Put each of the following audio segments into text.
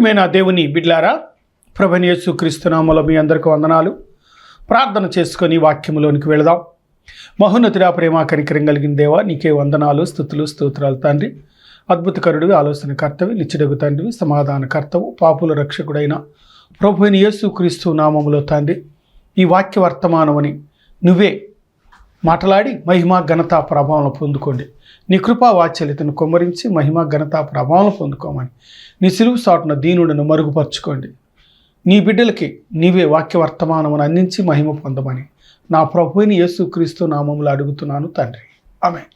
ప్రియమైన దేవుని బిడ్లారా, ప్రభువైన యేసుక్రీస్తు నామములో మీ అందరికీ వందనాలు. ప్రార్థన చేసుకొని వాక్యములోనికి వెళదాం. మహోన్నతుడా, ప్రేమ కనికరం కలిగిన దేవా, నీకే వందనాలు, స్తుతులు, స్తోత్రాలు తండ్రి. అద్భుతకరుడివి, ఆలోచనకర్తవి, నిత్యుడగు తండ్రివి, సమాధానకర్తవు, పాపుల రక్షకుడైన ప్రభువైన యేసుక్రీస్తు నామములో తండ్రి, ఈ వాక్య వర్తమానమని నువ్వే మాట్లాడి మహిమ ఘనత ప్రభావం పొందుకోండి. నీ కృపా వాత్సల్యతను కొమ్మరించి మహిమ ఘనత ప్రభావం పొందుకోమని, నీ సిలువు సాటున దీనుడను మరుగుపరుచుకోండి. నీ బిడ్డలకి నీవే వాక్య వర్తమానమును అందించి మహిమ పొందమని నా ప్రభువైన యేసుక్రీస్తు నామములో అడుగుతున్నాను తండ్రి, ఆమేన్.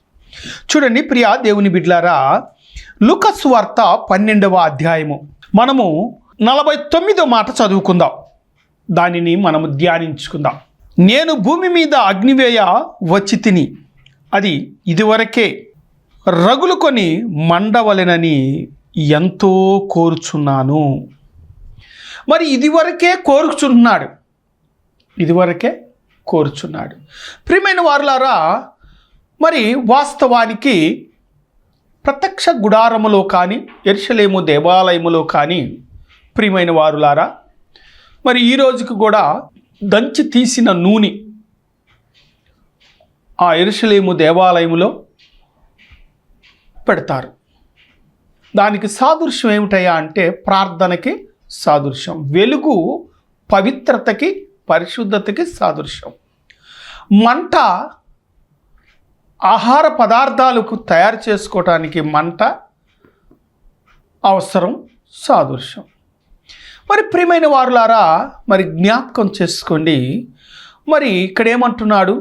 చూడండి ప్రియ దేవుని బిడ్డలారా, లూకా సువార్త 12వ అధ్యాయము మనము 49వ మాట చదువుకుందాం. దానిని మనము ధ్యానించుకుందాం. నేను భూమి మీద అగ్నివేయ వచ్చి తిని, అది ఇదివరకే రగులుకొని మండవలెనని ఎంతో కోరుచున్నాను. మరి ఇదివరకే కోరుచున్నాడు. ప్రియమైన వారులారా, మరి వాస్తవానికి ప్రత్యక్ష గుడారములో కానీ యెరూషలేము దేవాలయములో కానీ ప్రియమైన వారులారా, మరి ఈ రోజుకి కూడా దంచి తీసిన నూనె ఆ యెరూషలేము దేవాలయములో పెడతారు. దానికి సాదృశ్యం ఏమిటయ్యా అంటే ప్రార్థనకి సాదృశ్యం, వెలుగు పవిత్రతకి పరిశుద్ధతకి సాదృశ్యం, మంట ఆహార పదార్థాలకు తయారు చేసుకోవటానికి మంట అవసరం, సాదృశ్యం. మరి ప్రియమైన వారులారా, మరి జ్ఞాపకం చేసుకోండి. మరి ఇక్కడ ఏమంటున్నాడు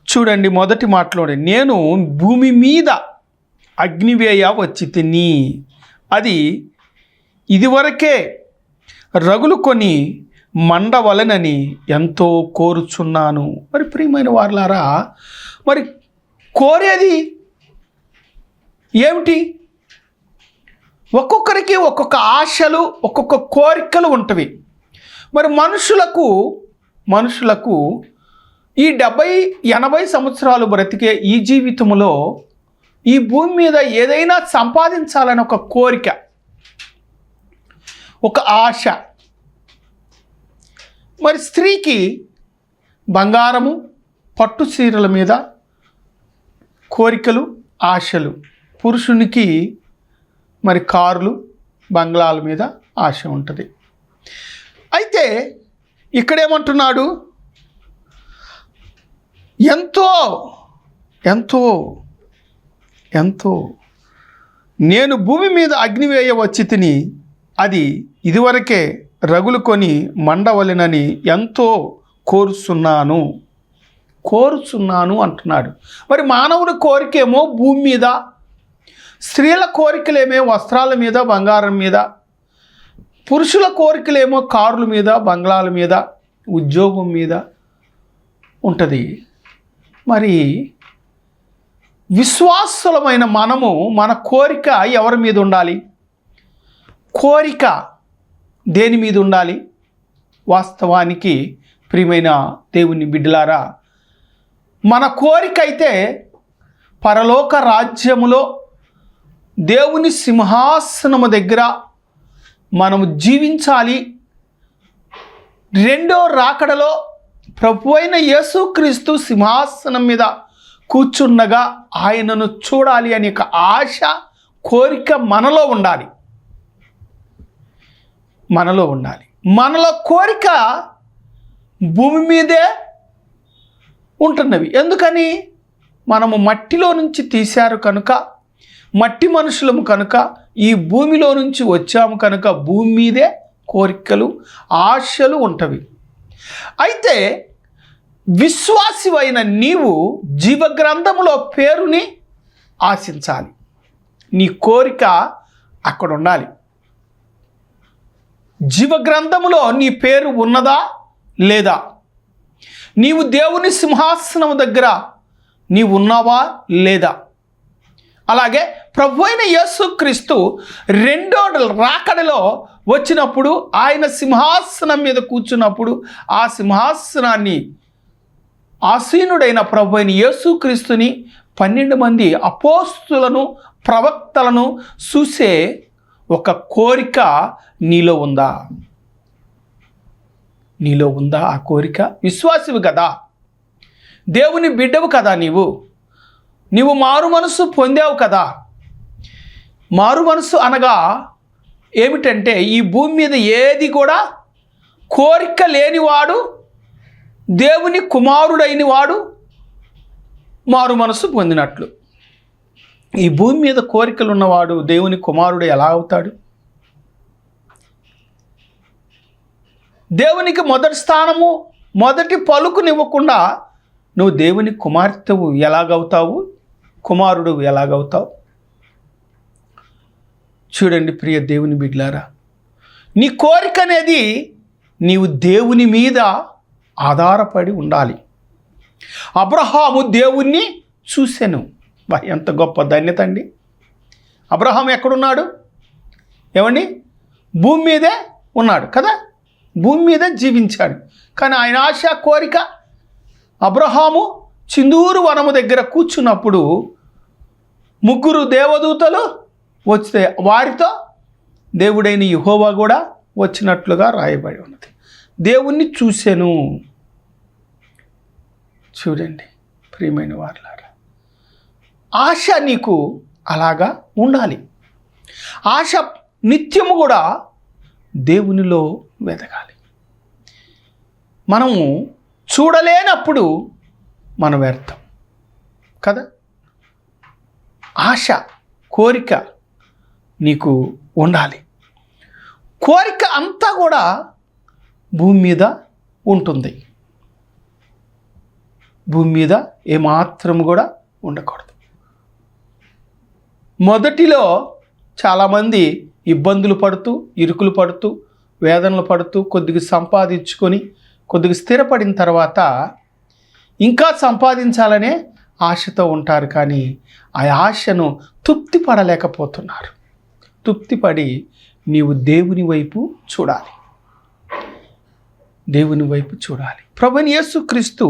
చూడండి, మొదటి మాటలోనే నేను భూమి మీద అగ్నివేయ వచ్చి తిని, అది ఇదివరకే రగులుకొని మండవలెనని ఎంతో కోరుచున్నాను. మరి ప్రియమైన వారులారా, మరి కోరేది ఏమిటి? ఒక్కొక్కరికి ఒక్కొక్క ఆశలు, ఒక్కొక్క కోరికలు ఉంటవి. మరి మనుషులకు ఈ 70-80 సంవత్సరాలు బ్రతికే ఈ జీవితంలో ఈ భూమి మీద ఏదైనా సంపాదించాలని ఒక కోరిక, ఒక ఆశ. మరి స్త్రీకి బంగారము, పట్టు చీరల మీద కోరికలు, ఆశలు. పురుషునికి మరి కార్లు, బంగ్లాల మీద ఆశ ఉంటుంది. అయితే ఇక్కడేమంటున్నాడు, ఎంతో ఎంతో ఎంతో నేను భూమి మీద అగ్నివేయ వచ్చి తిని, అది ఇదివరకే రగులుకొని మండవలెనని ఎంతో కోరుచున్నాను అంటున్నాడు. మరి మానవుని కోరికేమో భూమి మీద, స్త్రీల కోరికలేమో వస్త్రాల మీద, బంగారం మీద, పురుషుల కోరికలేమో కార్ల మీద, బంగ్లాల మీద, ఉద్యోగం మీద ఉంటుంది. మరి విశ్వాసులమైన మనము, మన కోరిక ఎవరి మీద ఉండాలి? కోరిక దేని మీద ఉండాలి? వాస్తవానికి ప్రియమైన దేవుని బిడ్డలారా, మన కోరిక అయితే పరలోక రాజ్యములో దేవుని సింహాసనము దగ్గర మనము జీవించాలి. రెండో రాకడలో ప్రభువైన యేసుక్రీస్తు సింహాసనం మీద కూర్చున్నగా ఆయనను చూడాలి అనే ఒక ఆశ, కోరిక మనలో ఉండాలి. మనలో కోరిక భూమి మీదే ఉంటున్నవి. ఎందుకని? మనము మట్టిలో నుంచి తీశారు కనుక, మట్టి మనుషులము కనుక, ఈ భూమిలో నుంచి వచ్చాము కనుక భూమి మీదే కోరికలు, ఆశలు ఉంటవి. అయితే విశ్వాసివైన నీవు జీవగ్రంథములో పేరుని ఆశించాలి. నీ కోరిక అక్కడ ఉండాలి. జీవగ్రంథములో నీ పేరు ఉన్నదా లేదా? నీవు దేవుని సింహాసనం దగ్గర నీవు ఉన్నావా లేదా? అలాగే ప్రభువైన యేసుక్రీస్తు రెండో రాకడలో వచ్చినప్పుడు, ఆయన సింహాసనం మీద కూర్చున్నప్పుడు, ఆ సింహాసనాన్ని ఆసీనుడైన ప్రభువైన యేసుక్రీస్తుని 12 మంది అపోస్తులను, ప్రవక్తలను చూసే ఒక కోరిక నీలో ఉందా? నీలో ఉందా ఆ కోరిక? విశ్వాసివి కదా, దేవుని బిడ్డవు కదా, నీవు మారు మనసు పొందావు కదా. మారు మనసు అనగా ఏమిటంటే, ఈ భూమి మీద ఏది కూడా కోరిక లేనివాడు, దేవుని కుమారుడైన వాడు మారు మనసు పొందినట్లు. ఈ భూమి మీద కోరికలు ఉన్నవాడు దేవుని కుమారుడు ఎలా అవుతాడు? దేవునికి మొదటి స్థానము, మొదటి పలుకునివ్వకుండా నువ్వు దేవుని కుమార్తెవు ఎలాగవుతావు? కుమారుడు ఎలాగవుతావు? చూడండి ప్రియ దేవుని బిడ్డలారా, నీ కోరిక అనేది నీవు దేవుని మీద ఆధారపడి ఉండాలి. అబ్రహాము దేవుణ్ణి చూసెను. ఎంత గొప్ప ధన్యత అండి! అబ్రహాం ఎక్కడున్నాడు? ఏమండి, భూమి మీదే ఉన్నాడు కదా, భూమి మీద జీవించాడు. కానీ ఆయన ఆశ, కోరిక, అబ్రహాము చిందూరు వనము దగ్గర కూర్చున్నప్పుడు 3 దేవదూతలు వస్తే వారితో దేవుడైన యెహోవా కూడా వచ్చినట్లుగా రాయబడి ఉన్నది. దేవుణ్ణి చూసెను. చూడండి ప్రియమైన వారులారా, ఆశ నీకు అలాగా ఉండాలి. ఆశ నిత్యము కూడా దేవునిలో వెతకాలి. మనము చూడలేనప్పుడు మనం వ్యర్థం కదా. ఆశ, కోరిక నీకు ఉండాలి. కోరిక అంతా కూడా భూమి మీద ఉంటుంది. భూమి మీద ఏమాత్రం కూడా ఉండకూడదు. మొదటిలో చాలామంది ఇబ్బందులు పడుతూ, ఇరుకులు పడుతూ, వేదనలు పడుతూ, కొద్దిగా సంపాదించుకొని కొద్దిగా స్థిరపడిన తర్వాత ఇంకా సంపాదించాలనే ఆశతో ఉంటారు. కానీ ఆ ఆశను తృప్తి పడలేకపోతున్నారు. తృప్తిపడి నీవు దేవుని వైపు చూడాలి. దేవుని వైపు చూడాలి. ప్రభువైన యేసుక్రీస్తు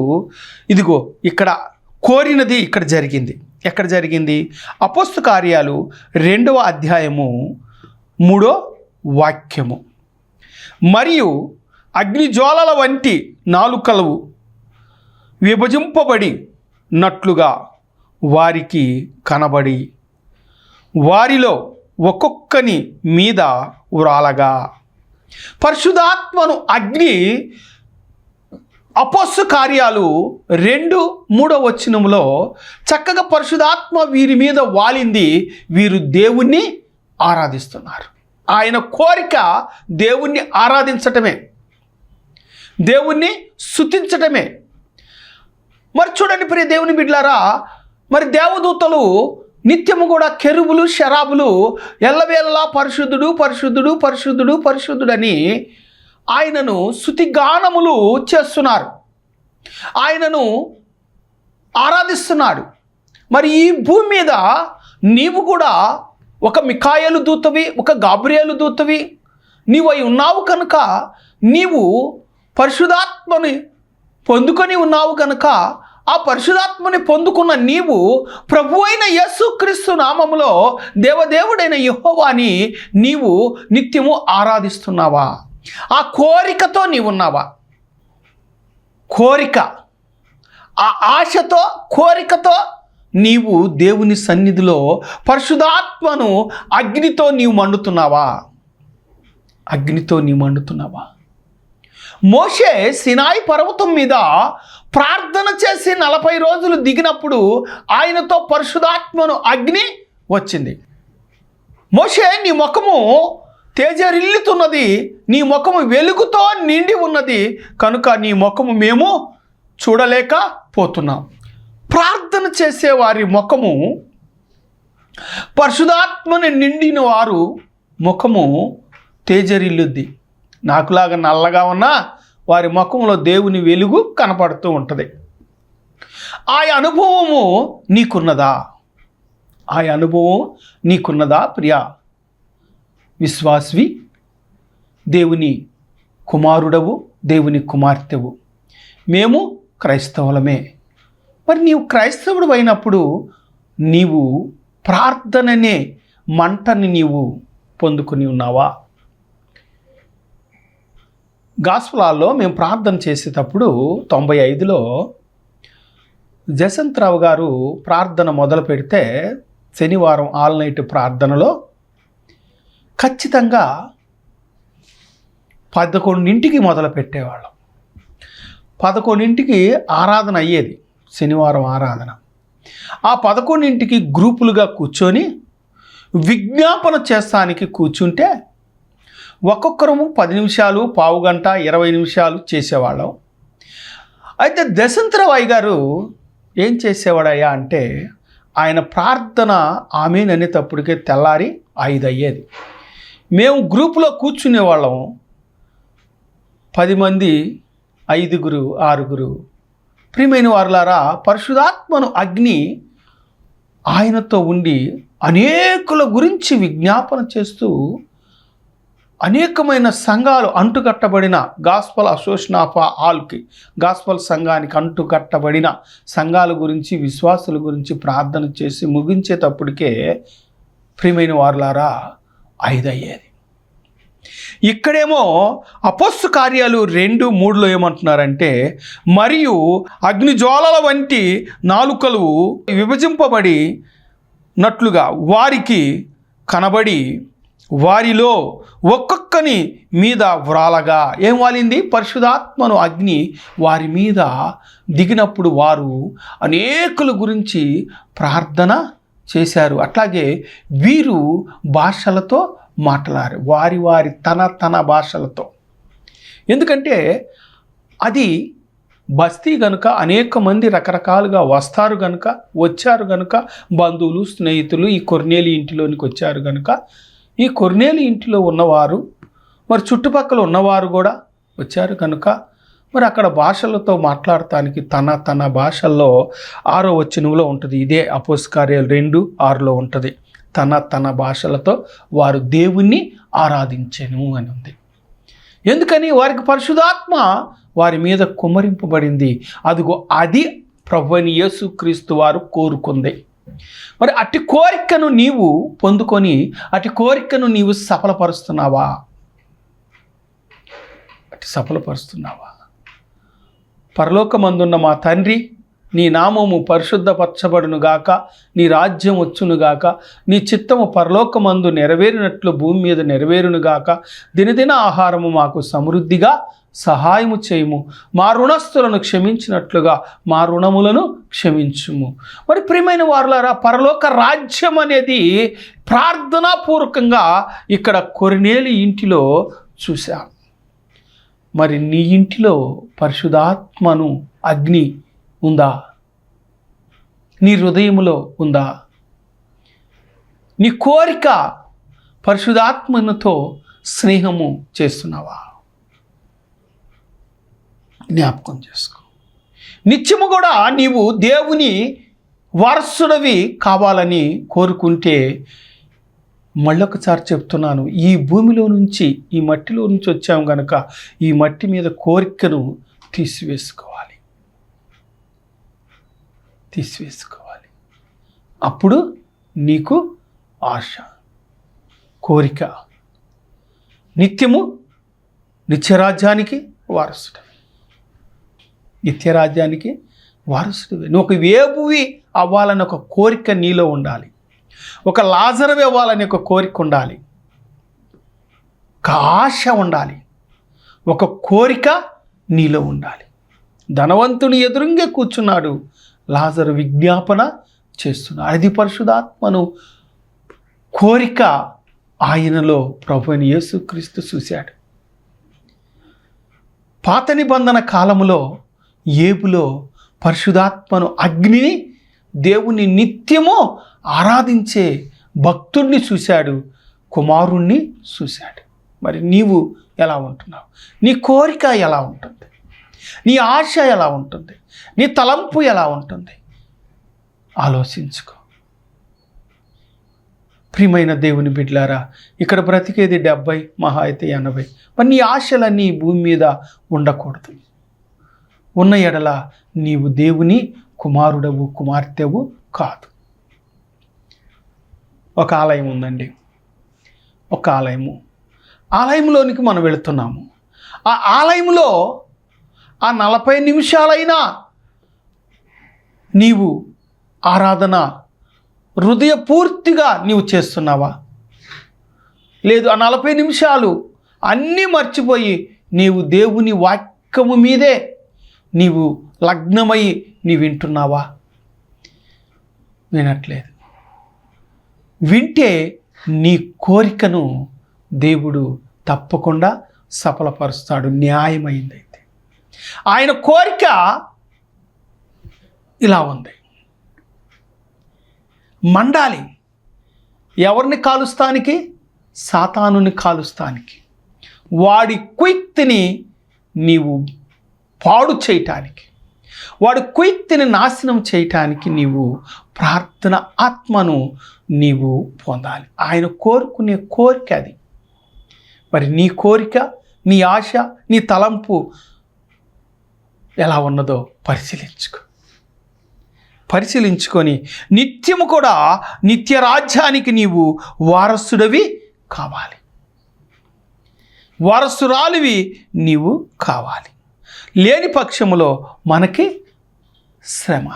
ఇదిగో ఇక్కడ కోరినది ఇక్కడ జరిగింది. ఎక్కడ జరిగింది? అపోస్తల కార్యాలు 2వ అధ్యాయము 3వ వాక్యము. మరియు అగ్నిజ్వాలల వంటి నాలుకలు విభజింపబడి నట్లుగా వారికి కనబడి వారిలో ఒక్కొక్కని మీద ఉరాలగా పరిశుద్ధాత్మను అగ్ని అపోస్తల కార్యాలు 2:3 వచనములో చక్కగా పరిశుద్ధాత్మ వీరి మీద వాలింది. వీరు దేవుణ్ణి ఆరాధిస్తున్నారు. ఆయన కోరిక దేవుణ్ణి ఆరాధించటమే, దేవుణ్ణి స్తుతించటమే. మరి చూడండి ప్రియ దేవుని బిడ్డలారా, మరి దేవదూతలు నిత్యము కూడా కెరూబులు, షరాబులు ఎల్లవేళలా పరిశుద్ధుడు పరిశుద్ధుడు పరిశుద్ధుడు పరిశుద్ధుడని ఆయనను స్తుతిగానములు చేస్తున్నారు, ఆయనను ఆరాధిస్తున్నాడు. మరి ఈ భూమి మీద నీవు కూడా ఒక మిఖాయేలు దూతవి, ఒక గాబ్రియేలు దూతవి నీవు అయి ఉన్నావు కనుక, నీవు పరిశుద్ధాత్మని పొందుకొని ఉన్నావు కనుక, ఆ పరిశుద్ధాత్మని పొందుకున్న నీవు ప్రభువైన యేసుక్రీస్తు నామములో దేవదేవుడైన యెహోవాని నీవు నిత్యము ఆరాధిస్తున్నావా? ఆ కోరికతో నీవున్నావా? కోరిక, ఆ ఆశతో, కోరికతో నీవు దేవుని సన్నిధిలో పరిశుద్ధాత్మను అగ్నితో నీవు మండుతున్నావా? అగ్నితో నీవు మండుతున్నావా? మోషే సినాయి పర్వతం మీద ప్రార్థన చేసి 40 రోజులు దిగినప్పుడు ఆయనతో పరిశుద్ధాత్మను అగ్ని వచ్చింది. మోషే, నీ ముఖము తేజరిల్లుతున్నది, నీ ముఖము వెలుగుతో నిండి ఉన్నది కనుక నీ ముఖము మేము చూడలేకపోతున్నాం. ప్రార్థన చేసేవారి ముఖము, పరిశుద్ధాత్మని నిండిన వారు ముఖము తేజరిల్లుద్ది. నాకులాగా నల్లగా ఉన్న వారి ముఖంలో దేవుని వెలుగు కనపడుతూ ఉంటుంది. ఆ అనుభవము నీకున్నదా? ఆ అనుభవం నీకున్నదా ప్రియా విశ్వాసివి? దేవుని కుమారుడవు, దేవుని కుమార్తెవు. మేము క్రైస్తవులమే. మరి నీవు క్రైస్తవుడు అయినప్పుడు నీవు ప్రార్థననే మంటని నీవు పొందుకుని ఉన్నావా? గాస్పులాల్లో మేము ప్రార్థన చేసేటప్పుడు 95లో జసంతరావు గారు ప్రార్థన మొదలు పెడితే శనివారం ఆల్ నైట్ ప్రార్థనలో ఖచ్చితంగా 11ంటికి మొదలు పెట్టేవాళ్ళం. 11ంటికి ఆరాధన అయ్యేది, శనివారం ఆరాధన. ఆ 11ంటికి గ్రూపులుగా కూర్చొని విజ్ఞాపన చేస్తానికి కూర్చుంటే ఒక్కొక్కరము 10 నిమిషాలు, పావు గంట, 20 నిమిషాలు చేసేవాళ్ళం. అయితే దశంతరావు గారు ఏం చేసేవాడయ్యా అంటే, ఆయన ప్రార్థన ఆమేన్ అనేటప్పటికే తెల్లారి 5 అయ్యేది. మేము గ్రూపులో కూర్చునేవాళ్ళం, 10 మంది, 5గురు, 6గురు. ప్రియమైన వారులారా, పరిశుద్ధాత్మను అగ్ని ఆయనతో ఉండి అనేకుల గురించి విజ్ఞాపన చేస్తూ అనేకమైన సంఘాలు అంటుకట్టబడిన గాస్పల్ అసోసియేషన్ ఆఫ్ ఆల్కి, గాస్పల్ సంఘానికి అంటుకట్టబడిన సంఘాల గురించి, విశ్వాసుల గురించి ప్రార్థన చేసి ముగించేటప్పటికే ప్రియమైన వారులారా 5 అయ్యేది. ఇక్కడేమో అపోస్తల కార్యాలు 2:3లో ఏమంటున్నారంటే, మరియు అగ్నిజ్వాలల వంటి నాలుకలు విభజింపబడి నట్లుగా వారికి కనబడి వారిలో ఒక్కొక్కని మీద వ్రాలగా. ఏం వాలింది? పరిశుద్ధాత్మను అగ్ని వారి మీద దిగినప్పుడు వారు అనేకుల గురించి ప్రార్థన చేశారు. అట్లాగే వీరు భాషలతో మాట్లాడారు, వారి వారి తన భాషలతో. ఎందుకంటే అది బస్తీ గనుక అనేక మంది రకరకాలుగా వస్తారు గనుక, వచ్చారు గనుక, బంధువులు, స్నేహితులు ఈ కొర్నేలి ఇంటిలోనికి వచ్చారు గనుక, ఈ కొర్నేలి ఇంటిలో ఉన్నవారు మరి చుట్టుపక్కల ఉన్నవారు కూడా వచ్చారు కనుక మరి అక్కడ భాషలతో మాట్లాడటానికి తన భాషల్లో 6వ వచనంలో ఉంటుంది. ఇదే అపోస్తల కార్యాలు 2:6లో ఉంటుంది. తన భాషలతో వారు దేవుణ్ణి ఆరాధించెను అని ఉంది. ఎందుకని? వారికి పరిశుద్ధాత్మ వారి మీద కుమ్మరింపబడింది. అదిగో అది ప్రభువైన యేసుక్రీస్తు వారు కోరుకుంది. మరి అట్టి కోరికను నీవు పొందుకొని అట్టి కోరికను నీవు సఫలపరుస్తున్నావా? సఫలపరుస్తున్నావా? పరలోకమందున్న మా తండ్రి, నీ నామము పరిశుద్ధపరచబడునుగాక, నీ రాజ్యం వచ్చునుగాక, నీ చిత్తము పరలోకమందు నెరవేరినట్లు భూమి మీద నెరవేరునుగాక. దినదిన ఆహారము మాకు సమృద్ధిగా సహాయము చేయము, మా రుణస్థులను క్షమించినట్లుగా మా రుణములను క్షమించుము. మరి ప్రియమైన వారులారా, పరలోక రాజ్యం అనేది ప్రార్థనాపూర్వకంగా ఇక్కడ కొర్నేలి ఇంటిలో చూశాం. మరి నీ ఇంటిలో పరిశుద్ధాత్మను అగ్ని ఉందా? నీ హృదయములో ఉందా? నీ కోరిక పరిశుద్ధాత్మతో స్నేహము చేస్తున్నావా? జ్ఞాపకం చేసుకో. నిత్యము కూడా నీవు దేవుని వారసుడవి కావాలని కోరుకుంటే, మళ్ళొకసారి చెప్తున్నాను, ఈ భూమిలో నుంచి, ఈ మట్టిలో నుంచి వచ్చాం కనుక ఈ మట్టి మీద కోరికను తీసివేసుకోవాలి. అప్పుడు నీకు ఆశ, కోరిక, నిత్యము నిత్యరాజ్యానికి వారసుడు, నిత్యరాజ్యానికి వారసుడివి. నువ్వు ఒక వేపువి అవ్వాలని ఒక కోరిక నీలో ఉండాలి. ఒక లాజరువి అవ్వాలని ఒక కోరిక ఉండాలి. ఒక ఆశ ఉండాలి. ఒక కోరిక నీలో ఉండాలి. ధనవంతుని ఎదురుంగే కూర్చున్నాడు, లాజరు విజ్ఞాపన చేస్తున్నాడు. అది పరిశుద్ధాత్మను కోరిక ఆయనలో ప్రభువైన యేసుక్రీస్తు చూశాడు. పాత నిబంధన కాలములో ఏబులో పరిశుద్ధాత్మను అగ్నిని, దేవుని నిత్యము ఆరాధించే భక్తుడిని చూశాడు, కుమారుణ్ణి చూశాడు. మరి నీవు ఎలా ఉంటున్నావు? నీ కోరిక ఎలా ఉంటుంది? నీ ఆశ ఎలా ఉంటుంది? నీ తలంపు ఎలా ఉంటుంది? ఆలోచించుకో. ప్రియమైన దేవుని బిడ్డలారా, ఇక్కడ బ్రతికేది 70, మహా అయితే 80. మరి నీ ఆశలన్నీ భూమి మీద ఉండకూడదు. ఉన్న ఎడల నీవు దేవుని కుమారుడవు, కుమార్తెవు కాదు. ఒక ఆలయం ఉందండి. ఒక ఆలయంలోనికి మనం వెళుతున్నాము. ఆ ఆలయంలో ఆ 40 నిమిషాలైనా నీవు ఆరాధన హృదయపూర్తిగా నీవు చేస్తున్నావా? లేదు, ఆ 40 నిమిషాలు అన్నీ మర్చిపోయి నీవు దేవుని వాక్యము మీదే నీవు లగ్నమై నీ వింటున్నావా? వినట్లేదు. వింటే నీ కోరికను దేవుడు తప్పకుండా సఫలపరుస్తాడు. న్యాయమైందైతే ఆయన కోరిక ఇలా ఉంది, మండాలి. ఎవరిని కాలుస్తానికి? సాతానుని కాలుస్తానికి, వాడి కుయుక్తిని నీవు పాడు చేయటానికి, వాడి కుయుక్తిని నాశనం చేయటానికి నీవు ప్రార్థన ఆత్మను నీవు పొందాలి. ఆయన కోరుకునే కోరిక అది. మరి నీ కోరిక, నీ ఆశ, నీ తలంపు ఎలా ఉన్నదో పరిశీలించుకొని నిత్యము కూడా నిత్య రాజ్యానికి నీవు వారసుడవి కావాలి, వారసురాలివి నీవు కావాలి. లేని పక్షములో మనకి శ్రమ.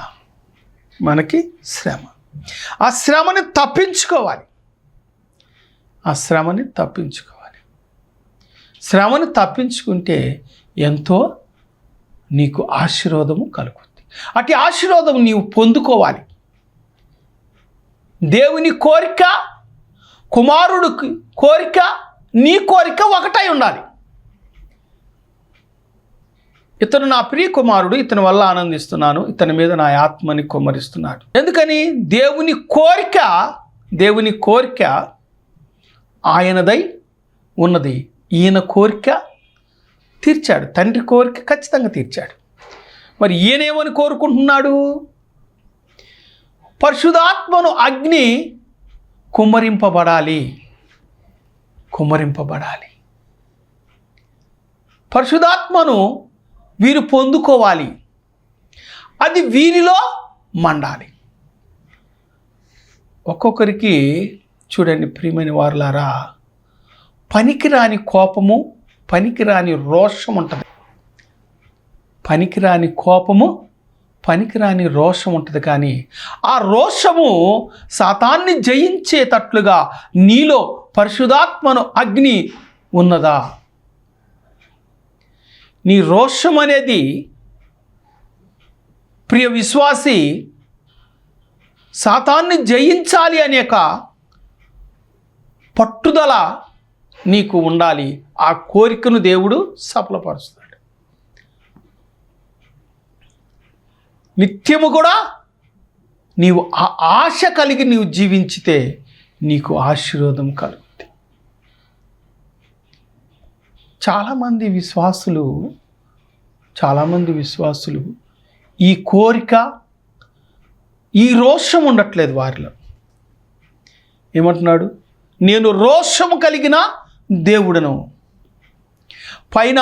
ఆ శ్రమని తప్పించుకుంటే ఎంతో నీకు ఆశీర్వాదము కలుగుతుంది. అటు ఆశీర్వాదం నీవు పొందుకోవాలి. దేవుని కోరిక, కుమారుడికి కోరిక, నీ కోరిక ఒకటై ఉండాలి. ఇతను నా ప్రియ కుమారుడు, ఇతని వల్ల ఆనందిస్తున్నాను, ఇతని మీద నా ఆత్మని కుమ్మరిస్తున్నాడు. ఎందుకని? దేవుని కోరిక ఆయనదై ఉన్నది. ఈయన కోరిక తీర్చాడు. తండ్రి కోరిక ఖచ్చితంగా తీర్చాడు. మరి ఈయనేమని కోరుకుంటున్నాడు? పరిశుద్ధాత్మను అగ్ని కుమ్మరింపబడాలి. పరిశుద్ధాత్మను వీరు పొందుకోవాలి. అది వీరిలో మండాలి. ఒక్కొక్కరికి చూడండి ప్రియమైన వారులారా, పనికిరాని కోపము, పనికిరాని రోషం ఉంటుంది. పనికిరాని కోపము, పనికిరాని రోషం ఉంటుంది. కానీ ఆ రోషము సాతాన్ని జయించేటట్లుగా నీలో పరిశుద్ధాత్మను అగ్ని ఉన్నదా? నీ రోషం అనేది ప్రియ విశ్వాసి సాతాన్ని జయించాలి అనేక పట్టుదల నీకు ఉండాలి. ఆ కోరికను దేవుడు సఫలపరుస్తాడు. నిత్యము కూడా నీవు ఆ ఆశ కలిగి నీవు జీవించితే నీకు ఆశీర్వాదం కలుగుతుంది. చాలామంది విశ్వాసులు ఈ కోరిక, ఈ రోషం ఉండట్లేదు వారిలో. ఏమంటున్నాడు? నేను రోషము కలిగిన దేవుడను, పైన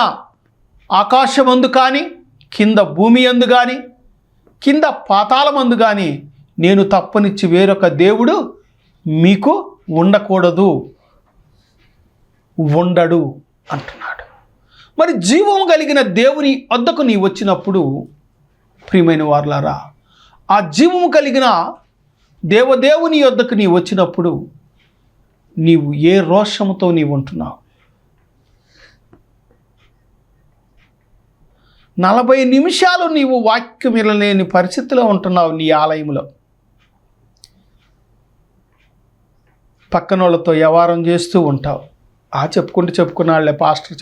ఆకాశమందు కానీ, కింద భూమి యందు కానీ, కింద పాతాళమందు కానీ నేను తప్పనిచ్చి వేరొక దేవుడు మీకు ఉండకూడదు, ఉండడు అంటున్నాడు. మరి జీవం కలిగిన దేవుని వద్దకు నీ వచ్చినప్పుడు ప్రియమైన వారులారా, ఆ జీవము కలిగిన దేవదేవుని వద్దకు నీ వచ్చినప్పుడు నీవు ఏ రోషముతో నీవు ఉంటున్నావు? 40 నిమిషాలు నీవు వాక్యం వినలేని పరిస్థితిలో ఉంటున్నావు నీ ఆలయంలో. పక్కనోళ్ళతో వ్యవహారం చేస్తూ ఉంటావు. చెప్పుకున్నాళ్ళే పాస్టర్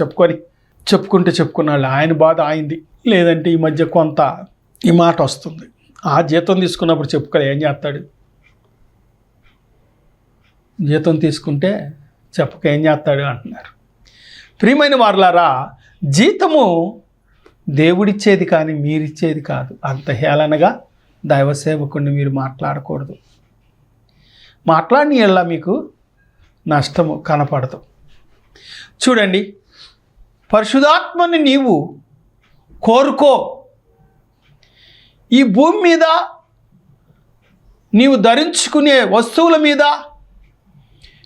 చెప్పుకున్నాళ్ళే, ఆయన బాధ ఆయింది. లేదంటే ఈ మధ్య కొంత ఈ మాట వస్తుంది, ఆ జీతం తీసుకున్నప్పుడు చెప్పుకోలే, ఏం చేస్తాడు? జీతం తీసుకుంటే చెప్పక ఏం చేస్తాడు అంటున్నారు. ప్రియమైన వారులారా, జీతము దేవుడిచ్చేది కానీ మీరిచ్చేది కాదు. అంత హేళనగా దైవ సేవకుడిని మీరు మాట్లాడకూడదు. మాట్లాడిన ఎల్ల మీకు నష్టము కనపడదు. చూడండి, పరిశుద్ధాత్మని నీవు కోరుకో. ఈ భూమి మీద నీవు ధరించుకునే వస్తువుల మీద,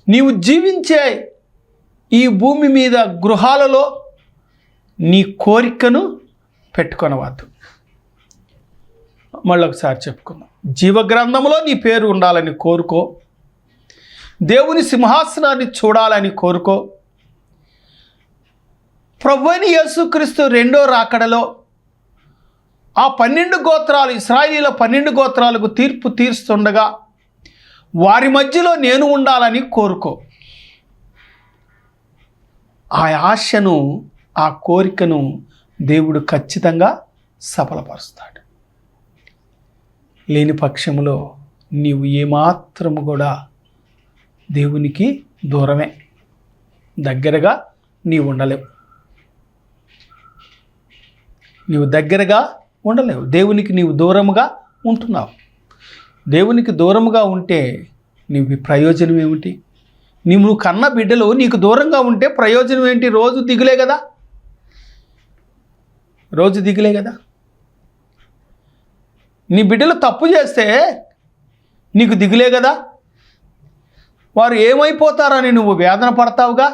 నీవు జీవించే ఈ భూమి మీద గృహాలలో నీ కోరికను పెట్టుకొనవద్దు. మళ్ళొకసారి చెప్పుకుందాం. జీవగ్రంథంలో నీ పేరు ఉండాలని కోరుకో. దేవుని సింహాసనాన్ని చూడాలని కోరుకో. ప్రభువైన యేసుక్రీస్తు రెండో రాకడలో ఆ 12 గోత్రాలు, ఇశ్రాయేలీయుల 12 గోత్రాలకు తీర్పు తీరుస్తుండగా వారి మధ్యలో నేను ఉండాలని కోరుకో. ఆ ఆశను, ఆ కోరికను దేవుడు ఖచ్చితంగా సఫలపరుస్తాడు. లేని పక్షంలో నీవు ఏమాత్రము కూడా దేవునికి దూరమే, దగ్గరగా నీవు ఉండలేవు. నీవు దగ్గరగా ఉండలేవు. దేవునికి నీవు దూరముగా ఉంటున్నావు. దేవునికి దూరముగా ఉంటే నీవు ప్రయోజనం ఏమిటి? నువ్వు కన్న బిడ్డలు నీకు దూరంగా ఉంటే ప్రయోజనం ఏంటి? రోజు దిగులే కదా, రోజు దిగులే కదా. నీ బిడ్డలు తప్పు చేస్తే నీకు దిగులే కదా. వారు ఏమైపోతారని నువ్వు వేదన పడతావుగా,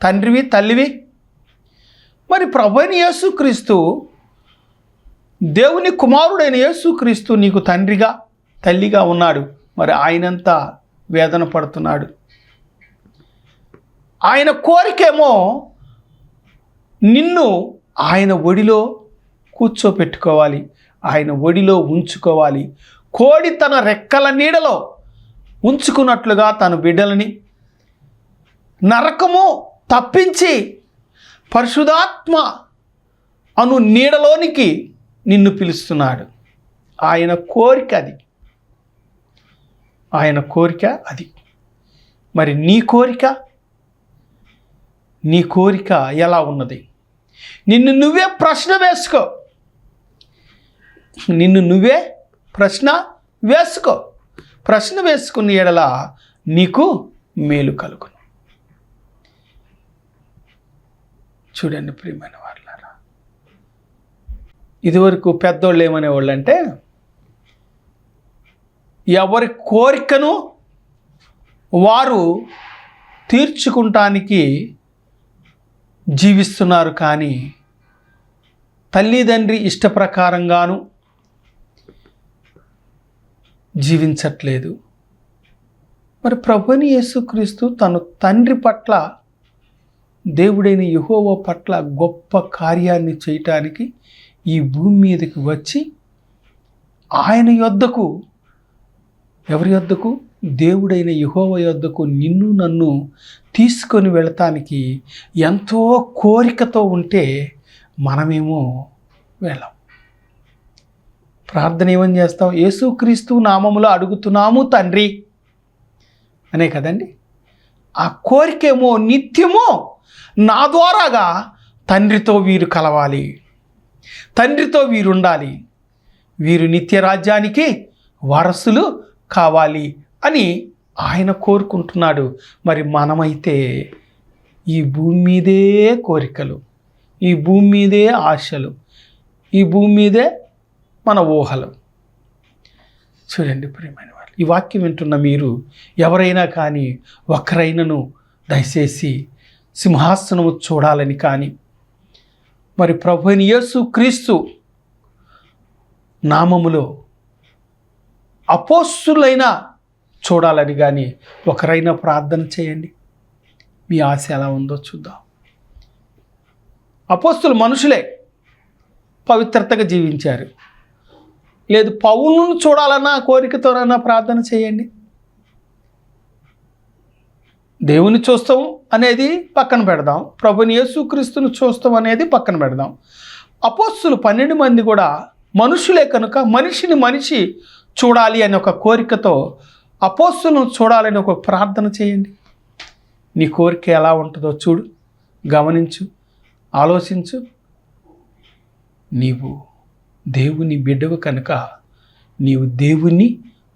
తండ్రివి తల్లివి. మరి ప్రభువైన యేసుక్రీస్తు, దేవుని కుమారుడైన యేసుక్రీస్తు నీకు తండ్రిగా తల్లిగా ఉన్నాడు. మరి ఆయనంతా వేదన పడుతున్నాడు. ఆయన కోరికేమో నిన్ను ఆయన ఒడిలో కూర్చోపెట్టుకోవాలి, ఆయన ఒడిలో ఉంచుకోవాలి. కోడి తన రెక్కల నీడలో ఉంచుకున్నట్లుగా తన బిడ్డలని నరకము తప్పించి పరిశుద్ధాత్మ అను నీడలోనికి నిన్ను పిలుస్తున్నాడు. ఆయన కోరిక అది, ఆయన కోరిక అది. మరి నీ కోరిక ఎలా ఉన్నది? నిన్ను నువ్వే ప్రశ్న వేసుకో. నిన్ను నువ్వే ప్రశ్న వేసుకున్న ఎడల నీకు మేలు కలుగును. చూడండి ప్రియమైన వాళ్ళారా, ఇదివరకు పెద్దోళ్ళు ఏమనేవాళ్ళు అంటే, ఎవరి కోరికను వారు తీర్చుకుంటానికి జీవిస్తున్నారు, కానీ తల్లిదండ్రి ఇష్టప్రకారంగాను జీవించట్లేదు. మరి ప్రభువైన యేసుక్రీస్తు తను తండ్రి పట్ల, దేవుడైన యెహోవా పట్ల గొప్ప కార్యాన్ని చేయటానికి ఈ భూమి మీదకి వచ్చి ఆయన యొద్దకు, ఎవరి యొద్దకు? దేవుడైన యెహోవా యొద్దకు నిన్ను నన్ను తీసుకొని వెళతానికి ఎంతో కోరికతో ఉంటే మనమేమో వెళ్ళాం. ప్రార్థన ఏమని చేస్తాం? యేసుక్రీస్తు నామములో అడుగుతున్నాము తండ్రి అనే కదండి. ఆ కోరికేమో నిత్యమో నా ద్వారాగా తండ్రితో వీరు కలవాలి, తండ్రితో వీరు ఉండాలి, వీరు నిత్య రాజ్యానికి వారసులు కావాలి అని ఆయన కోరుకుంటున్నాడు. మరి మనమైతే ఈ భూమి మీదే కోరికలు, ఈ భూమి మీదే ఆశలు, ఈ భూమి మీదే మన ఊహలు. చూడండి ప్రియమైన వాళ్ళు, ఈ వాక్యం వింటున్న మీరు ఎవరైనా కానీ ఒక్కరైనను దయచేసి సింహాసనము చూడాలని కానీ, మరి ప్రభువైన యేసుక్రీస్తు నామములో అపోస్తులైన చూడాలని కానీ ఒకరైనా ప్రార్థన చేయండి. మీ ఆశ ఎలా ఉందో చూద్దాం. అపోస్తులు మనుషులే, పవిత్రతగా జీవించారు. లేదు పౌలును చూడాలన్నా కోరికతోనన్నా ప్రార్థన చేయండి. దేవుని చూస్తాం అనేది పక్కన పెడదాం, ప్రభుని యేసుక్రీస్తును చూస్తాం అనేది పక్కన పెడదాం. అపోస్తులు 12 మంది కూడా మనుషులే కనుక మనిషి చూడాలి అనే ఒక కోరికతో అపోస్తులను చూడాలని ఒక ప్రార్థన చేయండి. నీ కోరిక ఎలా ఉంటుందో చూడు, గమనించు, ఆలోచించు. నీవు దేవుని బిడ్డవు కనుక నీవు దేవుణ్ణి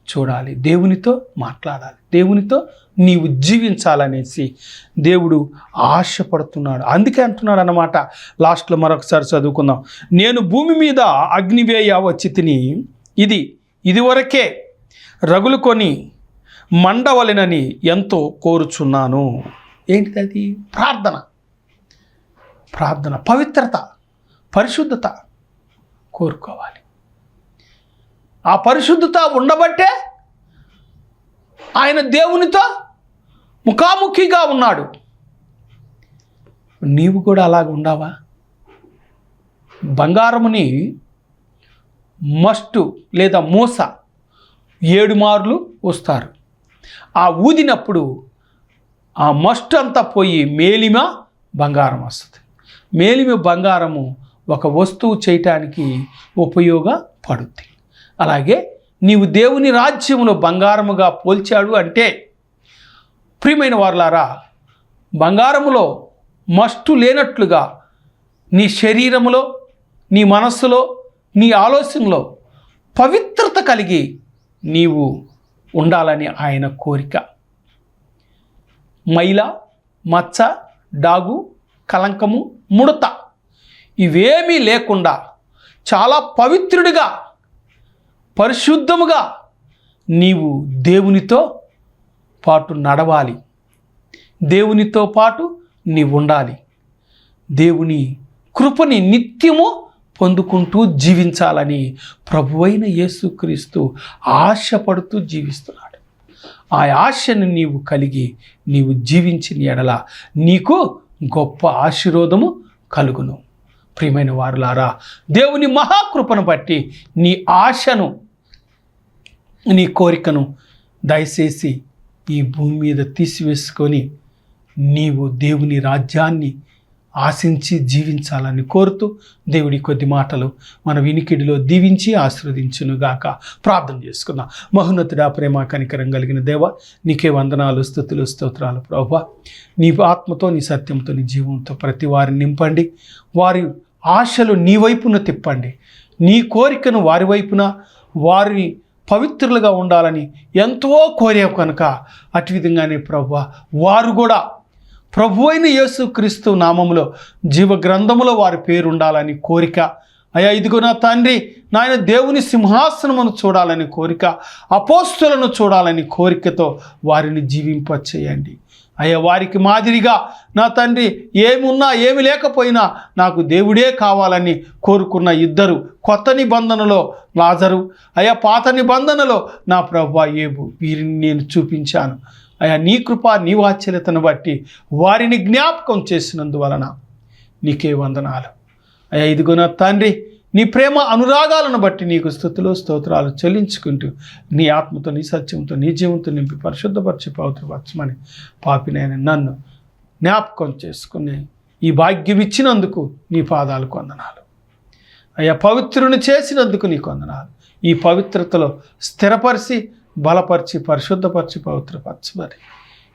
చూడాలి, దేవునితో మాట్లాడాలి, దేవునితో నీవు జీవించాలనేసి దేవుడు ఆశపడుతున్నాడు. అందుకే అంటున్నాడు అన్నమాట. లాస్ట్లో మరొకసారి చదువుకుందాం. నేను భూమి మీద అగ్నివేయ వచ్చి తిని ఇదివరకే రగులుకొని మండవలెనని ఎంతో కోరుచున్నాను. ఏంటిది అది? ప్రార్థన. ప్రార్థన, పవిత్రత, పరిశుద్ధత కోరుకోవాలి. ఆ పరిశుద్ధత ఉండబట్టే ఆయన దేవునితో ముఖాముఖిగా ఉన్నాడు. నీవు కూడా అలాగ ఉండావా? బంగారముని మస్టు లేదా మూస 7 మార్లు వస్తారు. ఆ ఊదినప్పుడు ఆ మస్టు అంతా పోయి మేలిమ బంగారం వస్తుంది. మేలిమ బంగారము ఒక వస్తువు చేయటానికి ఉపయోగపడుద్ది. అలాగే నీవు దేవుని రాజ్యములో బంగారముగా పోల్చాడు అంటే, ప్రియమైన వారలారా, బంగారములో మస్టు లేనట్లుగా నీ శరీరములో, నీ మనస్సులో, నీ ఆలోచనలో పవిత్రత కలిగి నీవు ఉండాలని ఆయన కోరిక. మైల, మచ్చ, డాగు, కలంకము, ముడత ఇవేమీ లేకుండా చాలా పవిత్రుడిగా, పరిశుద్ధముగా నీవు దేవునితో పాటు నడవాలి. దేవునితో పాటు నీవు ఉండాలి. దేవుని కృపని నిత్యము పొందుకుంటూ జీవించాలని ప్రభువైన యేసుక్రీస్తు ఆశపడుతూ జీవిస్తున్నాడు. ఆ ఆశను నీవు కలిగి నీవు జీవించిన ఎడల నీకు గొప్ప ఆశీర్వాదము కలుగును. ప్రియమైన వారులారా, దేవుని మహాకృపను బట్టి నీ ఆశను, నీ కోరికను దయచేసి ఈ భూమి మీద తీసివేసుకొని నీవు దేవుని రాజ్యాన్ని ఆశించి జీవించాలని కోరుతూ దేవుడి కొద్ది మాటలు మన వినికిడిలో దీవించి ఆశీర్వదించునుగాక. ప్రార్థన చేసుకుందాం. మహోన్నతుడా, ప్రేమ కనికరం కలిగిన దేవ, నీకే వందనాలు, స్తుతులు, స్తోత్రాలు. ప్రభువా, నీ ఆత్మతో, నీ సత్యంతో, నీ జీవంతో ప్రతి వారిని నింపండి. వారి ఆశలు నీ వైపున తిప్పండి. నీ కోరికను వారి వైపున, వారిని పవిత్రులుగా ఉండాలని ఎంతో కోరావు కనుక అటు విధంగానే ప్రభువా, వారు కూడా ప్రభు అయిన యేసుక్రీస్తు నామములో జీవ గ్రంథములో వారి పేరు ఉండాలని కోరిక. అయ్యా, ఇదిగో నా తండ్రి, నాయన దేవుని సింహాసనమును చూడాలని కోరిక, అపోస్తులను చూడాలని కోరికతో వారిని జీవింపచేయండి. అయ్యా, వారికి మాదిరిగా నా తండ్రి ఏమున్నా ఏమి లేకపోయినా నాకు దేవుడే కావాలని కోరుకున్న 2 కొత్త నిబంధనలో లాజరు, అయ్యా పాత నిబంధనలో నా ప్రభువా యేబు, వీరిని నేను చూపించాను. అయ్యా, నీ కృప, నీ వాత్సల్యతను బట్టి వారిని జ్ఞాపకం చేసినందువలన నీకే వందనాలు. అయ్యా, ఇదిగో నా తండ్రి, నీ ప్రేమ అనురాగాలను బట్టి నీకు స్తుతులు, స్తోత్రాలు చెల్లించుకుంటూ నీ ఆత్మతో, నీ సత్యంతో, నీ జీవంతో నింపి పరిశుద్ధపరిచి పవిత్రపరచమని పాపినైన నన్ను జ్ఞాపకం చేసుకుని ఈ భాగ్యం ఇచ్చినందుకు నీ పాదాలకు వందనాలు. అయ్యా, పవిత్రుని చేసినందుకు నీకు వందనాలు. ఈ పవిత్రతలో స్థిరపరిచి, బలపరిచి, పరిశుద్ధపరిచి, పవిత్రపరచమని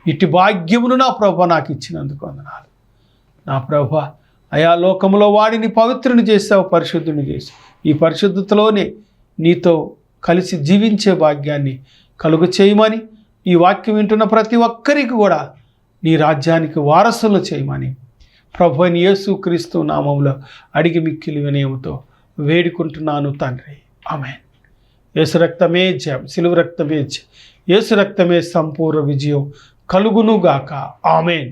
ఇటు భాగ్యమును నా ప్రభు నాకు ఇచ్చినందుకు వందనాలు. నా ప్రభు, అయా లోకములో వాడిని పవిత్రుని చేసావు, పరిశుద్ధుని చేసావు. ఈ పరిశుద్ధతలోనే నీతో కలిసి జీవించే భాగ్యాన్ని కలుగు చేయమని, ఈ వాక్యం వింటున్న ప్రతి ఒక్కరికి కూడా నీ రాజ్యానికి వారసులు చేయమని ప్రభు అయిన యేసుక్రీస్తు నామములో అడిగి మిక్కిలి వినయముతో వేడుకుంటున్నాను తండ్రి. ఆమేన్. యేసు రక్తమే జయం, సిలువ రక్తమే జయం, యేసు రక్తమే సంపూర్ణ విజయం కలుగునుగాక. ఆమేన్.